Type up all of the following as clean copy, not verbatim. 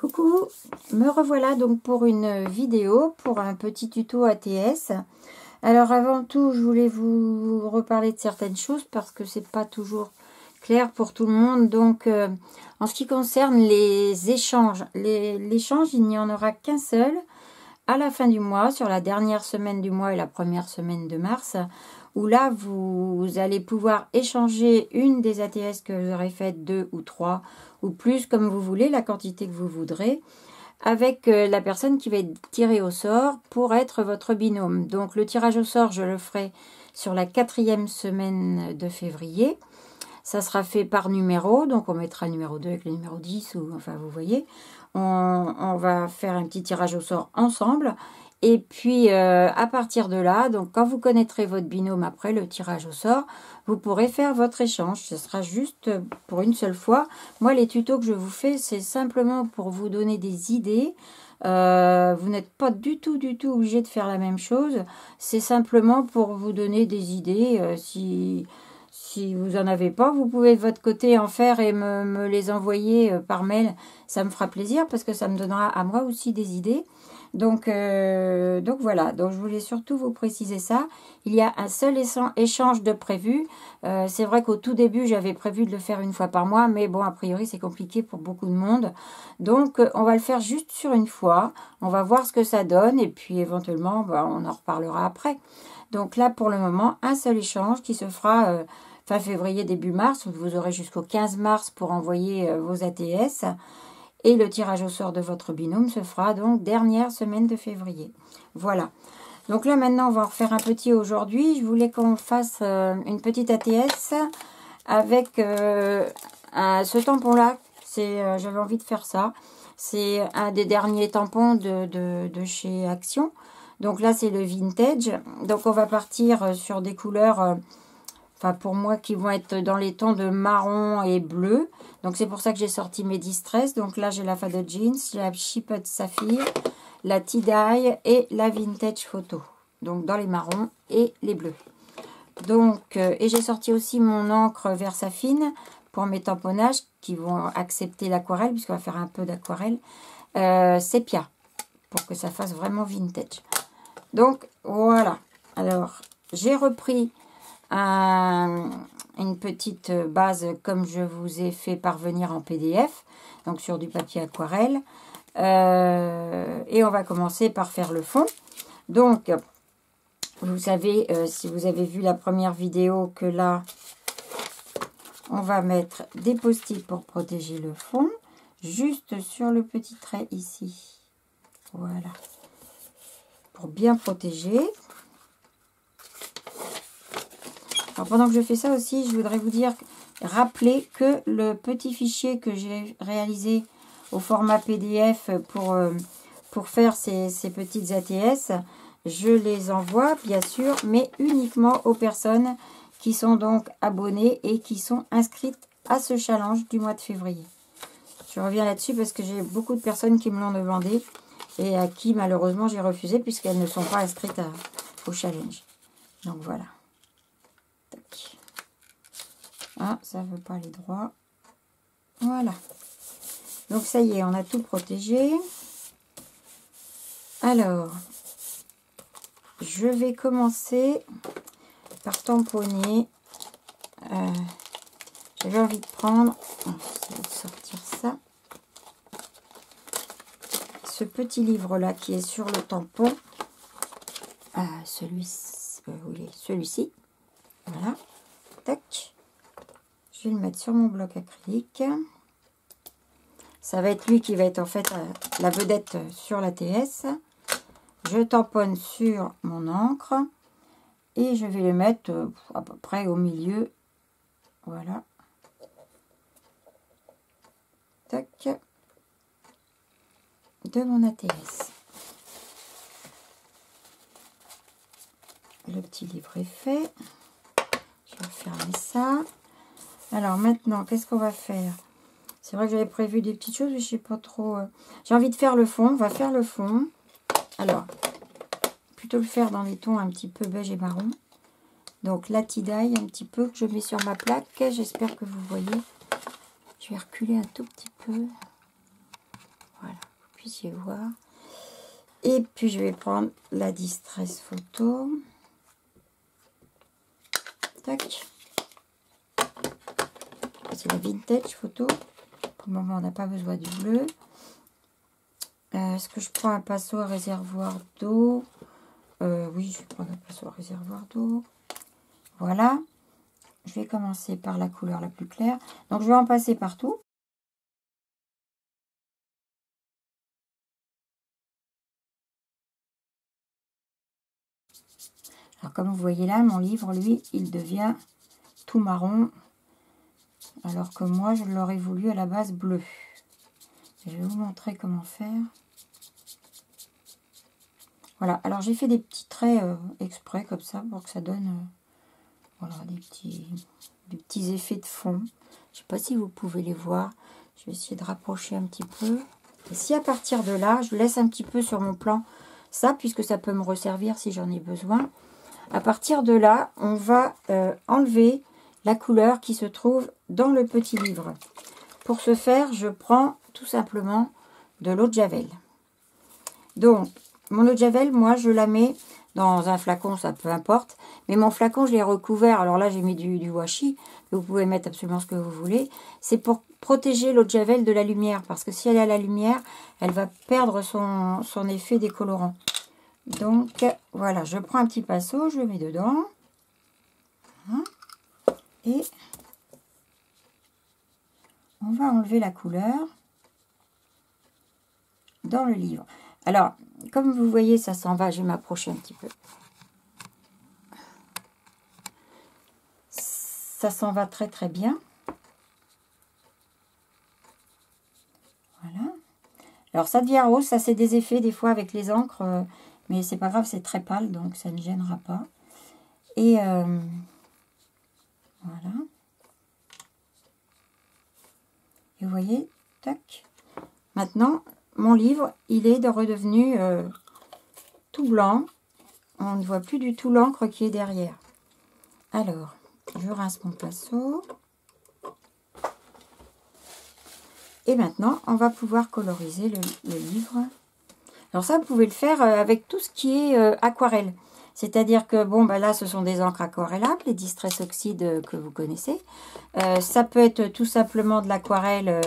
Coucou, me revoilà donc pour une vidéo, pour un petit tuto ATS. Alors avant tout, je voulais vous reparler de certaines choses parce que c'est pas toujours clair pour tout le monde. Donc en ce qui concerne les échanges, l'échange, il n'y en aura qu'un seul à la fin du mois, sur la dernière semaine du mois et la première semaine de mars, où là vous allez pouvoir échanger une des ATS que vous aurez faites, 2 ou 3 ou plus comme vous voulez, la quantité que vous voudrez, avec la personne qui va être tirée au sort pour être votre binôme. Donc le tirage au sort, je le ferai sur la 4e semaine de février. Ça sera fait par numéro, donc on mettra le numéro 2 avec le numéro 10, ou enfin vous voyez. On va faire un petit tirage au sort ensemble. Et puis à partir de là, donc quand vous connaîtrez votre binôme après le tirage au sort, vous pourrez faire votre échange. Ce sera juste pour une seule fois. Moi, les tutos que je vous fais, c'est simplement pour vous donner des idées. Vous n'êtes pas du tout obligé de faire la même chose. C'est simplement pour vous donner des idées. Si vous n'en avez pas, vous pouvez de votre côté en faire et me les envoyer par mail. Ça me fera plaisir parce que ça me donnera à moi aussi des idées. Donc voilà, donc je voulais surtout vous préciser ça. Il y a un seul échange de prévu. C'est vrai qu'au tout début, j'avais prévu de le faire une fois par mois, mais bon, a priori, c'est compliqué pour beaucoup de monde. Donc, on va le faire juste sur une fois. On va voir ce que ça donne et puis éventuellement, on en reparlera après. Donc là, pour le moment, un seul échange qui se fera fin février, début mars. Vous aurez jusqu'au 15 mars pour envoyer vos ATS. Et le tirage au sort de votre binôme se fera donc dernière semaine de février. Voilà. Donc là, maintenant, on va en refaire un petit aujourd'hui. Je voulais qu'on fasse une petite ATS avec ce tampon-là. J'avais envie de faire ça. C'est un des derniers tampons de chez Action. Donc là, c'est le vintage. Donc on va partir sur des couleurs... Enfin, pour moi, qui vont être dans les tons de marron et bleu. Donc, c'est pour ça que j'ai sorti mes Distress. Donc là, j'ai la Faded Jeans, la Shipped Saphir, la Tie-Dye et la Vintage Photo. Donc, dans les marrons et les bleus. Donc, et j'ai sorti aussi mon encre Versafine pour mes tamponnages qui vont accepter l'aquarelle, puisqu'on va faire un peu d'aquarelle. Sépia, pour que ça fasse vraiment vintage. Donc, voilà. Alors, j'ai repris... une petite base comme je vous ai fait parvenir en PDF, donc sur du papier aquarelle. Et on va commencer par faire le fond. Donc, vous savez, si vous avez vu la première vidéo, que là, on va mettre des post-it pour protéger le fond, juste sur le petit trait ici. Voilà. Pour bien protéger. Alors, pendant que je fais ça aussi, je voudrais vous dire, rappeler que le petit fichier que j'ai réalisé au format PDF pour faire ces petites ATS, je les envoie, bien sûr, mais uniquement aux personnes qui sont donc abonnées et qui sont inscrites à ce challenge du mois de février. Je reviens là-dessus parce que j'ai beaucoup de personnes qui me l'ont demandé et à qui, malheureusement, j'ai refusé puisqu'elles ne sont pas inscrites au challenge. Donc, voilà. Ah, ça ne veut pas aller droit. Voilà. Donc, ça y est, on a tout protégé. Alors, je vais commencer par tamponner. J'avais envie de prendre, de sortir ça, ce petit livre-là qui est sur le tampon. Celui-ci. Voilà. Tac. Je vais le mettre sur mon bloc acrylique. Ça va être lui qui va être en fait la vedette sur l'ATS. Je tamponne sur mon encre. Et je vais le mettre à peu près au milieu. Voilà. Tac. De mon ATS. Le petit livre est fait. Je vais fermer ça. Alors maintenant, qu'est-ce qu'on va faire? C'est vrai que j'avais prévu des petites choses, mais je sais pas trop. J'ai envie de faire le fond. On va faire le fond. Alors, plutôt le faire dans les tons un petit peu beige et marron. Donc la tie-dye un petit peu que je mets sur ma plaque. J'espère que vous voyez. Je vais reculer un tout petit peu. Voilà. puissiez voir. Et puis je vais prendre la Distress Photo. Tac. C'est la Vintage Photo. Pour le moment, on n'a pas besoin du bleu. Est-ce que je prends un pinceau à réservoir d'eau? Oui, je vais prendre un pinceau à réservoir d'eau. Voilà. Je vais commencer par la couleur la plus claire. Donc, je vais en passer partout. Alors, comme vous voyez là, mon livre, lui, il devient tout marron. Alors que moi, je l'aurais voulu à la base bleu. Je vais vous montrer comment faire. Voilà, alors j'ai fait des petits traits exprès comme ça pour que ça donne voilà, des petits effets de fond. Je ne sais pas si vous pouvez les voir. Je vais essayer de rapprocher un petit peu. Et si à partir de là, je laisse un petit peu sur mon plan ça, puisque ça peut me resservir si j'en ai besoin. À partir de là, on va enlever la couleur qui se trouve dans le petit livre. Pour ce faire, je prends tout simplement de l'eau de Javel. Donc, mon eau de Javel, moi, je la mets dans un flacon, ça peu importe. Mais mon flacon, je l'ai recouvert. Alors là, j'ai mis du washi. Vous pouvez mettre absolument ce que vous voulez. C'est pour protéger l'eau de Javel de la lumière. Parce que si elle est à la lumière, elle va perdre son effet décolorant. Donc, voilà, je prends un petit pinceau, je le mets dedans. Et on va enlever la couleur dans le livre. Alors, comme vous voyez, ça s'en va. Je vais m'approcher un petit peu. Ça s'en va très très bien. Voilà. Alors, ça devient rose. Ça, c'est des effets des fois avec les encres. Mais c'est pas grave, c'est très pâle. Donc, ça ne gênera pas. Et voilà. Et vous voyez, tac. Maintenant, mon livre, il est redevenu tout blanc. On ne voit plus du tout l'encre qui est derrière. Alors, je rince mon pinceau. Et maintenant, on va pouvoir coloriser le livre. Alors ça, vous pouvez le faire avec tout ce qui est aquarelle. C'est-à-dire que, bon, bah là, ce sont des encres aquarellables, les Distress Oxide que vous connaissez. Ça peut être tout simplement de l'aquarelle,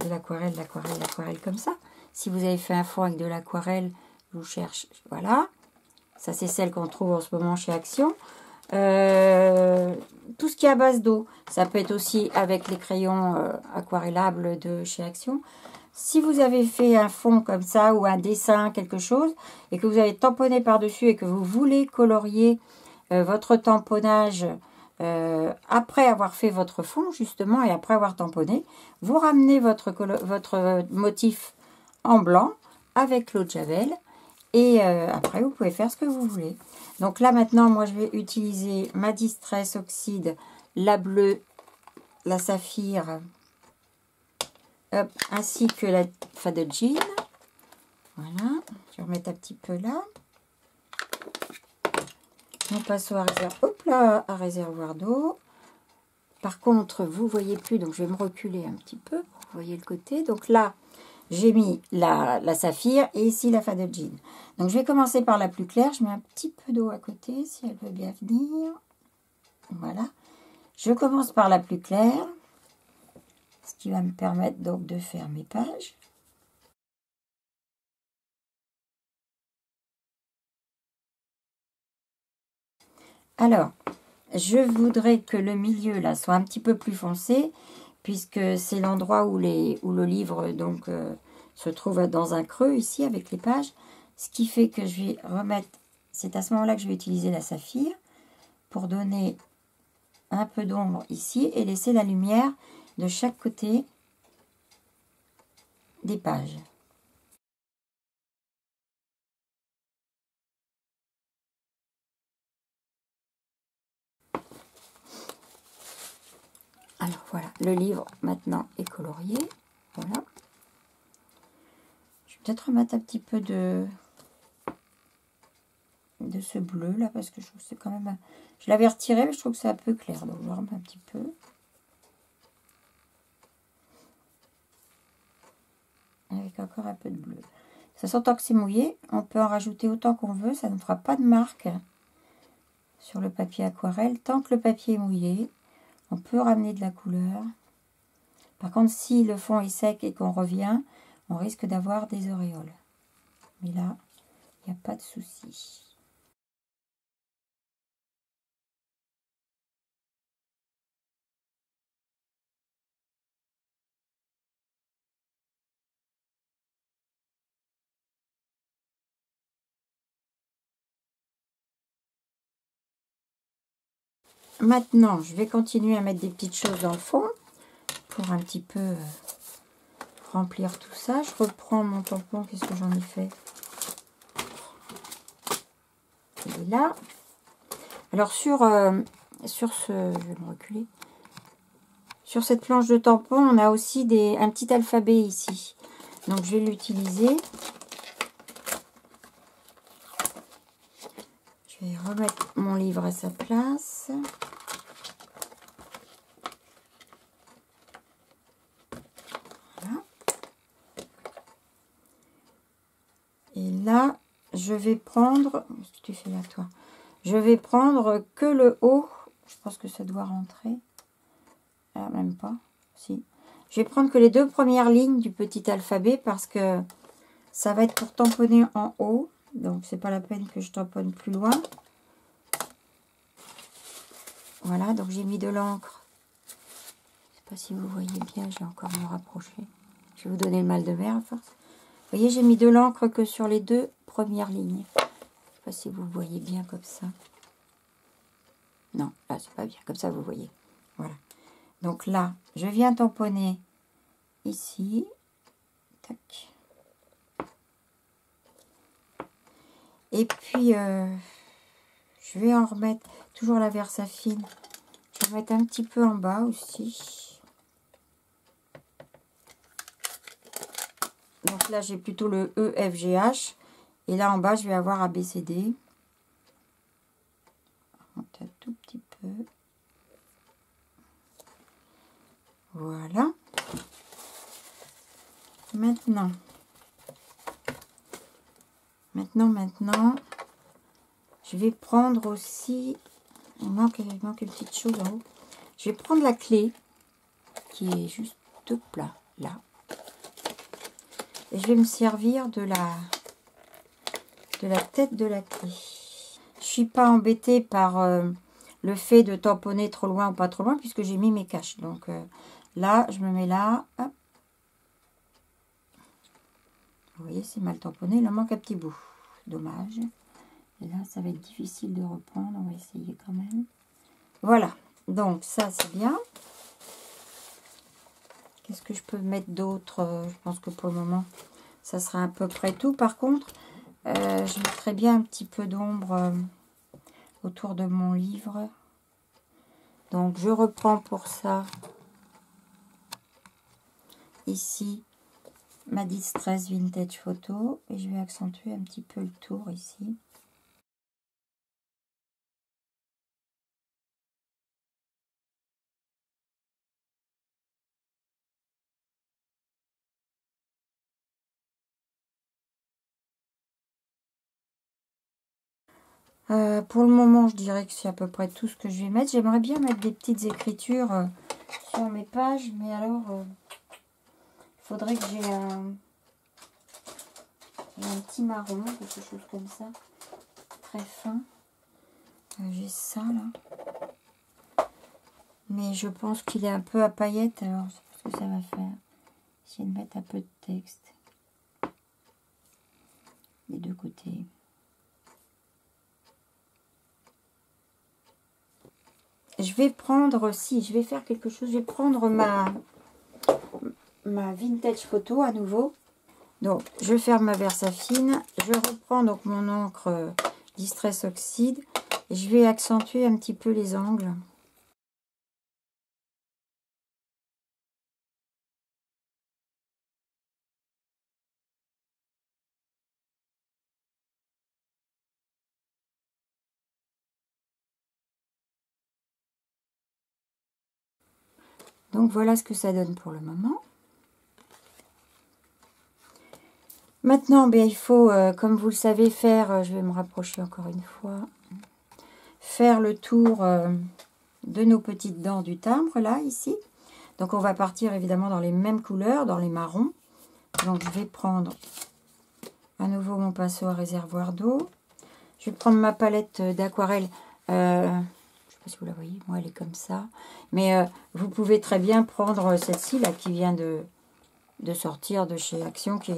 l'aquarelle comme ça. Si vous avez fait un fond avec de l'aquarelle, je vous cherche, voilà. Ça, c'est celle qu'on trouve en ce moment chez Action. Tout ce qui est à base d'eau, ça peut être aussi avec les crayons aquarellables de chez Action. Si vous avez fait un fond comme ça ou un dessin, quelque chose, et que vous avez tamponné par-dessus et que vous voulez colorier votre tamponnage après avoir fait votre fond, justement, et après avoir tamponné, vous ramenez votre motif en blanc avec l'eau de Javel. Et après, vous pouvez faire ce que vous voulez. Donc là, maintenant, moi, je vais utiliser ma Distress Oxide, la bleue, la saphir, hop, ainsi que la Faded Jean. Voilà. Je vais remettre un petit peu là. Mon pinceau à réservoir d'eau. Par contre, vous ne voyez plus, donc je vais me reculer un petit peu. Vous voyez le côté. Donc là, j'ai mis la saphir et ici la Faded Jean. Donc je vais commencer par la plus claire. Je mets un petit peu d'eau à côté si elle veut bien venir. Voilà. Je commence par la plus claire. Ce qui va me permettre donc de faire mes pages. Alors, je voudrais que le milieu là soit un petit peu plus foncé, puisque c'est l'endroit où le livre donc se trouve dans un creux ici avec les pages. Ce qui fait que je vais remettre, c'est à ce moment-là que je vais utiliser la saphir pour donner un peu d'ombre ici et laisser la lumière de chaque côté des pages. Alors voilà, le livre maintenant est colorié. Voilà. Je vais peut-être remettre un petit peu de ce bleu là parce que je trouve que c'est quand même... Je l'avais retiré mais je trouve que c'est un peu clair. Donc je remets un petit peu. Avec qu'il y a encore un peu de bleu. Ça s'entend que c'est mouillé. On peut en rajouter autant qu'on veut. Ça ne fera pas de marque sur le papier aquarelle. Tant que le papier est mouillé, on peut ramener de la couleur. Par contre, si le fond est sec et qu'on revient, on risque d'avoir des auréoles. Mais là, il n'y a pas de souci. Maintenant, je vais continuer à mettre des petites choses dans le fond pour un petit peu remplir tout ça. Je reprends mon tampon. Qu'est-ce que j'en ai fait? Il est là. Alors sur ce, je vais me reculer. Sur cette planche de tampon, on a aussi un petit alphabet ici. Donc je vais l'utiliser. Je vais remettre mon livre à sa place. Voilà. Et là, je vais prendre... Qu'est-ce que tu fais là, toi? Je vais prendre que le haut. Je pense que ça doit rentrer. Ah, même pas. Si. Je vais prendre que les 2 premières lignes du petit alphabet parce que ça va être pour tamponner en haut. Donc, c'est pas la peine que je tamponne plus loin. Voilà, donc j'ai mis de l'encre. Je sais pas si vous voyez bien, je vais encore me rapprocher. Je vais vous donner le mal de mer à force. Vous voyez, j'ai mis de l'encre que sur les 2 premières lignes. Je sais pas si vous voyez bien comme ça. Non, là, c'est pas bien. Comme ça, vous voyez. Voilà. Donc là, je viens tamponner ici. Tac. Et puis, je vais en remettre toujours la Versafine. Je vais mettre un petit peu en bas aussi. Donc là, j'ai plutôt le E, F, G, H. Et là, en bas, je vais avoir A, B, C, D. Un tout petit peu. Voilà. Maintenant, je vais prendre aussi... Il manque une petite chose en haut. Je vais prendre la clé qui est juste là, là. Et je vais me servir de la tête de la clé. Je suis pas embêtée par le fait de tamponner trop loin ou pas trop loin puisque j'ai mis mes caches. Donc là, je me mets là. Hop. Vous voyez, c'est mal tamponné. Il en manque un petit bout. Dommage. Et là, ça va être difficile de reprendre. On va essayer quand même. Voilà. Donc ça, c'est bien. Qu'est-ce que je peux mettre d'autre? Je pense que pour le moment, ça sera à peu près tout. Par contre, je mettrai bien un petit peu d'ombre autour de mon livre. Donc, je reprends pour ça, ici, ma Distress Vintage Photo. Et je vais accentuer un petit peu le tour ici. Pour le moment, je dirais que c'est à peu près tout ce que je vais mettre. J'aimerais bien mettre des petites écritures sur mes pages, mais alors, il faudrait que j'ai un petit marron, quelque chose comme ça, très fin. J'ai ça là. Mais je pense qu'il est un peu à paillettes, alors c'est ce que ça va faire. Essayer de mettre un peu de texte des 2 côtés. Je vais prendre, si je vais faire quelque chose, je vais prendre ma Vintage Photo à nouveau. Donc je ferme ma Versafine, je reprends donc mon encre Distress Oxide et je vais accentuer un petit peu les angles. Donc voilà ce que ça donne pour le moment. Maintenant, il faut, comme vous le savez, faire, je vais me rapprocher encore une fois, faire le tour de nos petites dents du timbre, là, ici. Donc, on va partir évidemment dans les mêmes couleurs, dans les marrons. Donc, je vais prendre à nouveau mon pinceau à réservoir d'eau. Je vais prendre ma palette d'aquarelle. Je ne sais pas si vous la voyez, moi, elle est comme ça. Mais vous pouvez très bien prendre celle-ci, là, qui vient de sortir de chez Action, qui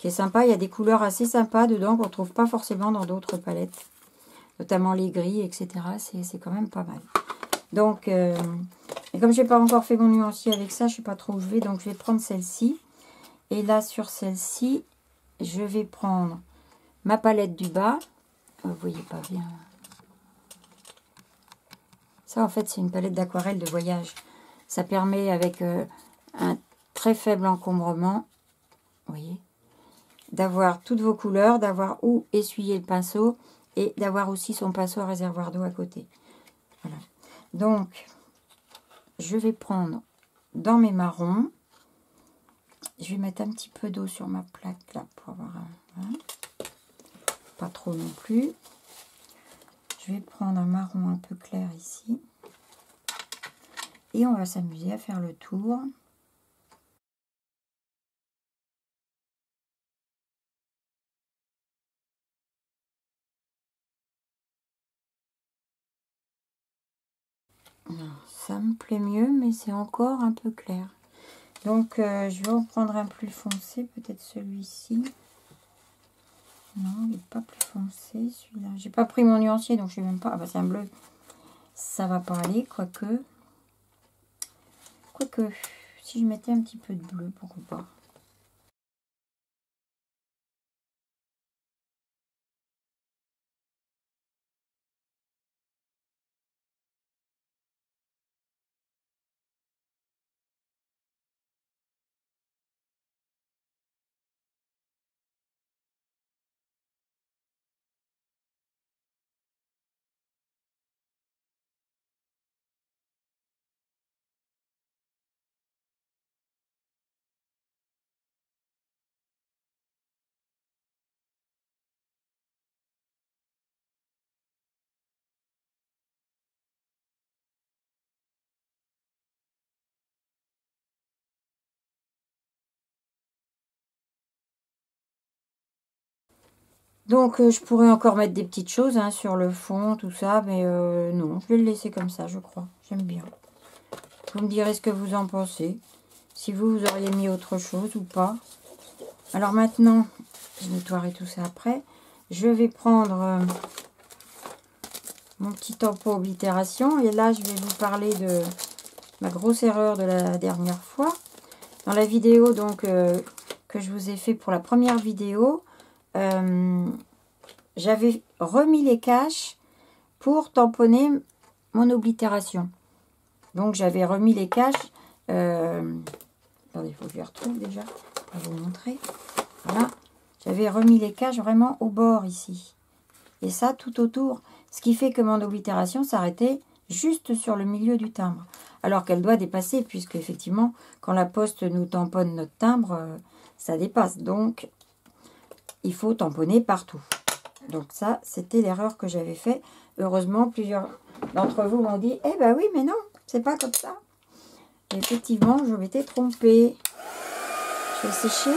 est sympa. Il y a des couleurs assez sympas dedans qu'on ne trouve pas forcément dans d'autres palettes. Notamment les gris, etc. C'est quand même pas mal. Donc, et comme je n'ai pas encore fait mon nuancier avec ça, je ne sais pas trop où je vais. Donc, je vais prendre celle-ci. Et là, sur celle-ci, je vais prendre ma palette du bas. Vous voyez pas bien. Ça, en fait, c'est une palette d'aquarelle de voyage. Ça permet, avec un très faible encombrement, vous voyez, d'avoir toutes vos couleurs, d'avoir où essuyer le pinceau et d'avoir aussi son pinceau à réservoir d'eau à côté. Voilà. Donc, je vais prendre dans mes marrons, je vais mettre un petit peu d'eau sur ma plaque là pour avoir un... Hein, pas trop non plus. Je vais prendre un marron un peu clair ici. Et on va s'amuser à faire le tour. Non, ça me plaît mieux, mais c'est encore un peu clair. Donc, je vais en prendre un plus foncé, peut-être celui-ci. Non, il n'est pas plus foncé, celui-là. J'ai pas pris mon nuancier, donc je sais même pas. Ah bah c'est un bleu. Ça va pas aller, quoique. Quoique, si je mettais un petit peu de bleu, pourquoi pas. Donc, je pourrais encore mettre des petites choses hein, sur le fond, tout ça, mais non, je vais le laisser comme ça, je crois. J'aime bien. Vous me direz ce que vous en pensez. Si vous auriez mis autre chose ou pas. Alors maintenant, je nettoierai tout ça après. Je vais prendre mon petit tampon oblitération. Et là, je vais vous parler de ma grosse erreur de la dernière fois. Dans la vidéo donc que je vous ai fait pour la première vidéo, j'avais remis les caches pour tamponner mon oblitération. Donc j'avais remis les caches. Attendez, il faut que je les retrouve déjà. Je vais vous montrer. Voilà. J'avais remis les caches vraiment au bord ici. Et ça tout autour. Ce qui fait que mon oblitération s'arrêtait juste sur le milieu du timbre. Alors qu'elle doit dépasser, puisque effectivement, quand la poste nous tamponne notre timbre, ça dépasse. Donc, il faut tamponner partout. Donc ça, c'était l'erreur que j'avais fait. Heureusement, plusieurs d'entre vous m'ont dit, eh ben oui, mais non, c'est pas comme ça. Et effectivement, je m'étais trompée. Je vais sécher.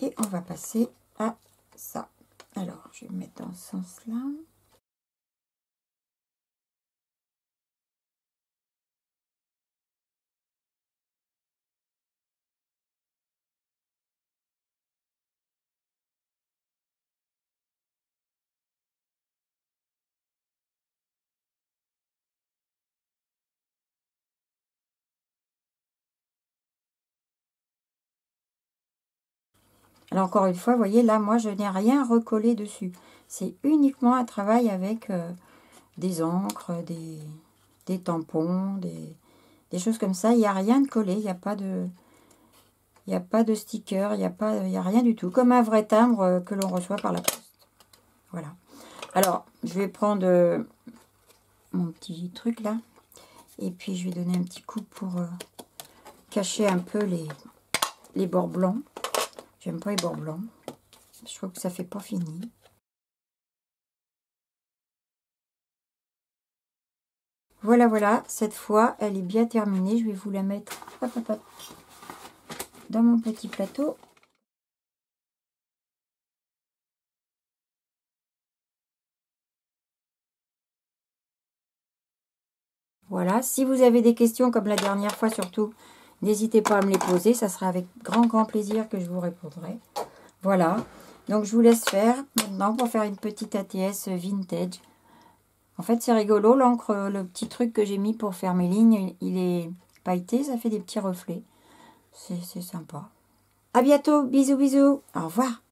Et on va passer à ça. Alors, je vais me mettre dans ce sens-là. Alors encore une fois, vous voyez, là, moi, je n'ai rien recollé dessus. C'est uniquement un travail avec des encres, des tampons, des choses comme ça. Il n'y a rien de collé, il n'y a pas de... Il n'y a pas de sticker, il n'y a rien du tout. Comme un vrai timbre que l'on reçoit par la poste. Voilà. Alors, je vais prendre mon petit truc là. Et puis je vais donner un petit coup pour cacher un peu les bords blancs. J'aime pas les bords blancs. Je trouve que ça fait pas fini. Voilà, voilà, cette fois, elle est bien terminée. Je vais vous la mettre hop, hop, hop, dans mon petit plateau. Voilà, si vous avez des questions comme la dernière fois surtout, n'hésitez pas à me les poser. Ça sera avec grand plaisir que je vous répondrai. Voilà, donc je vous laisse faire maintenant pour faire une petite ATS vintage. En fait, c'est rigolo, l'encre, le petit truc que j'ai mis pour faire mes lignes, il est pailleté, ça fait des petits reflets. C'est sympa. À bientôt, bisous bisous, au revoir.